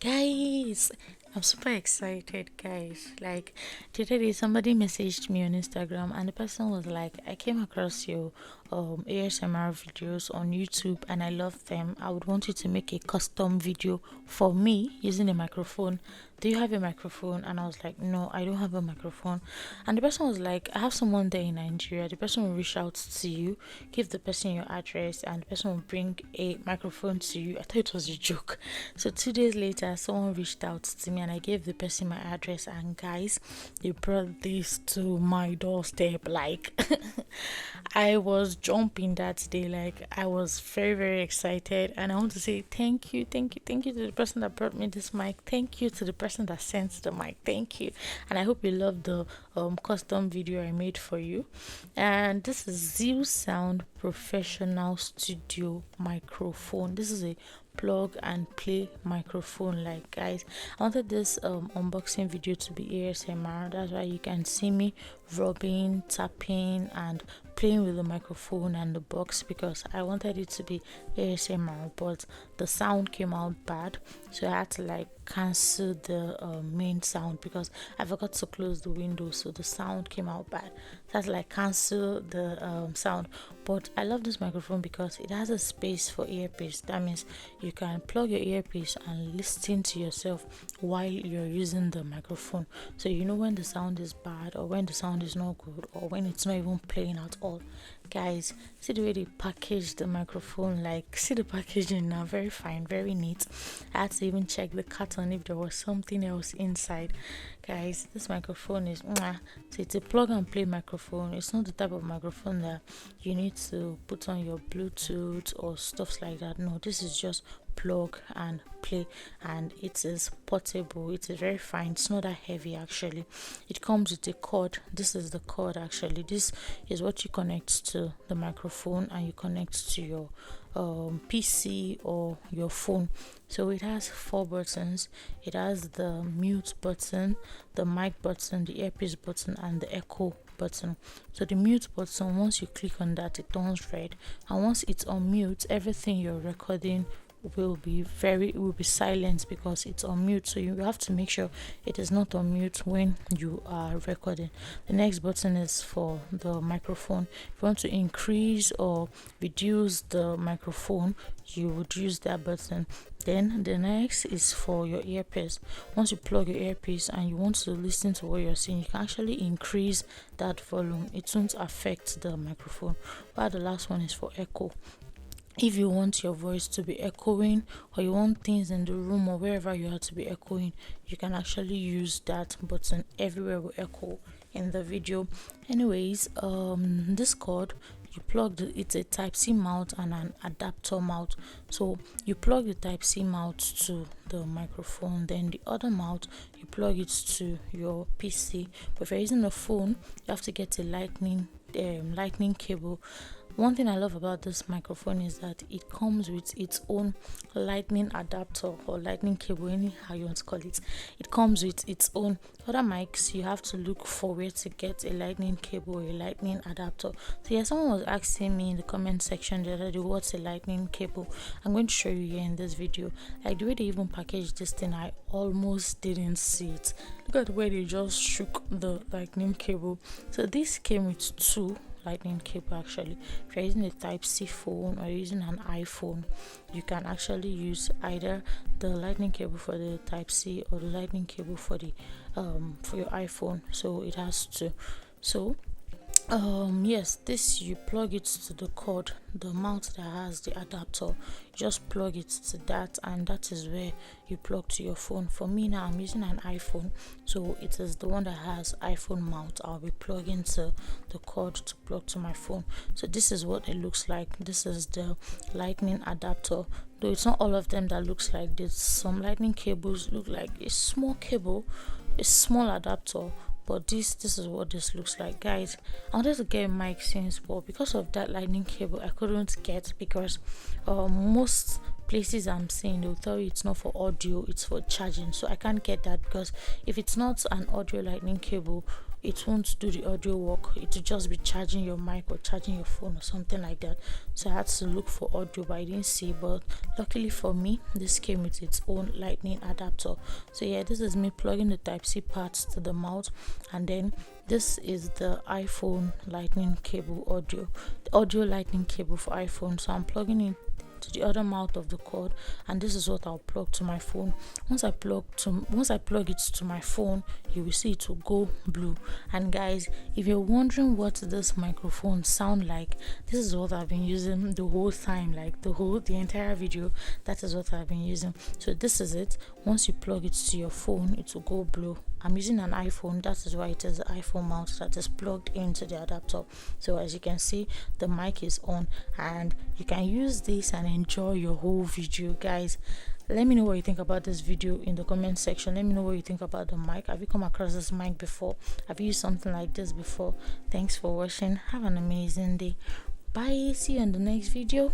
Guys, I'm super excited, guys. Like, the other day, somebody messaged me on Instagram, and the person was like, I came across your ASMR videos on YouTube and I love them. I would want you to make a custom video for me using a microphone. Do you have a microphone? And I was like, no, I don't have a microphone. And the person was like, I have someone there in Nigeria. The person will reach out to you, give the person your address, and the person will bring a microphone to you. I thought it was a joke. So 2 days later, someone reached out to me and I gave the person my address. And guys, they brought this to my doorstep. Like, I was jumping that day. Like, I was very, very excited. And I want to say thank you to the person that brought me this mic. Thank you to the person that sent the mic. Thank you. And I hope you love the custom video I made for you. And this is ZealSound Professional Studio Microphone. This is a plug and play microphone. Like, guys, I wanted this unboxing video to be ASMR. That's why you can see me rubbing, tapping, and playing with the microphone and the box, because I wanted it to be ASMR, but the sound came out bad, so I had to like cancel the main sound because I forgot to close the window, so the sound came out bad. That's like cancel the sound. But I love this microphone because it has a space for earpiece. That means you can plug your earpiece and listen to yourself while you're using the microphone, so you know when the sound is bad or when the sound is not good or when it's not even playing at all. Guys, see the way they package the microphone. Like, see the packaging now, very fine, very neat. I had to even check the carton if there was something else inside. Guys, this microphone is mwah. So it's a plug and play microphone. It's not the type of microphone that you need to put on your Bluetooth or stuff like that. No, this is just plug and play, and it is portable. It is very fine. It's not that heavy. Actually, it comes with a cord. This is the cord. Actually, this is what you connect to the microphone and you connect to your PC or your phone. So it has 4 buttons. It has the mute button, the mic button, the earpiece button, and the echo button. So the mute button, once you click on that, it turns red, and once it's on mute, everything you're recording will be silent because it's on mute. So you have to make sure it is not on mute when you are recording. The next button is for the microphone. If you want to increase or reduce the microphone, you would use that button. Then the next is for your earpiece. Once you plug your earpiece and you want to listen to what you're saying, you can actually increase that volume. It won't affect the microphone. While the last one is for echo. If you want your voice to be echoing, or you want things in the room or wherever you are to be echoing, you can actually use that button. Everywhere will echo in the video. Anyways, this cord, you plug it's a type C mount and an adapter mount. So you plug the type C mount to the microphone, then the other mount you plug it to your PC. But if you're using a phone, you have to get a lightning cable. One thing I love about this microphone is that it comes with its own lightning adapter or lightning cable, anyhow you want to call it. It comes with its own. Other mics, you have to look for where to get a lightning cable or a lightning adapter. So yeah, someone was asking me in the comment section the other day, what's a lightning cable? I'm going to show you here in this video. Like, the way they even packaged this thing, I almost didn't see it. Look at the way they just shook the lightning cable. So this came with two lightning cable. Actually, if you're using a type C phone or using an iPhone, you can actually use either the lightning cable for the type C or the lightning cable for the for your iPhone. So it has to. So yes, this, you plug it to the cord, the mount that has the adapter, you just plug it to that, and that is where you plug to your phone. For me now, I'm using an iPhone, so it is the one that has iPhone mount. I'll be plugging to the cord to plug to my phone. So this is what it looks like. This is the lightning adapter, though it's not all of them that looks like this. Some lightning cables look like a small cable, a small adapter, but this is what this looks like. Guys, I wanted to get a mic since, but because of that lightning cable I couldn't get, because most places I'm seeing, they'll tell you it's not for audio, it's for charging. So I can't get that, because if it's not an audio lightning cable, it won't do the audio work. It will just be charging your mic or charging your phone or something like that. So I had to look for audio, but I didn't see. But luckily for me, this came with its own lightning adapter. So yeah, this is me plugging the type C parts to the mouth, and then this is the iPhone lightning cable audio lightning cable for iPhone. So I'm plugging it to the other mouth of the cord, and this is what I'll plug to my phone. Once I plug it to my phone, you will see it will go blue. And guys, if you're wondering what this microphone sound like, this is what I've been using the whole time, like the entire video. That is what I've been using. So this is it. Once you plug it to your phone, it will go blue. I'm using an iPhone, that is why it is the iPhone mount that is plugged into the adapter. So as you can see, the mic is on, and you can use this and enjoy your whole video. Guys, let me know what you think about this video in the comment section. Let me know what you think about the mic. Have you come across this mic before? Have you used something like this before? Thanks for watching. Have an amazing day. Bye. See you in the next video.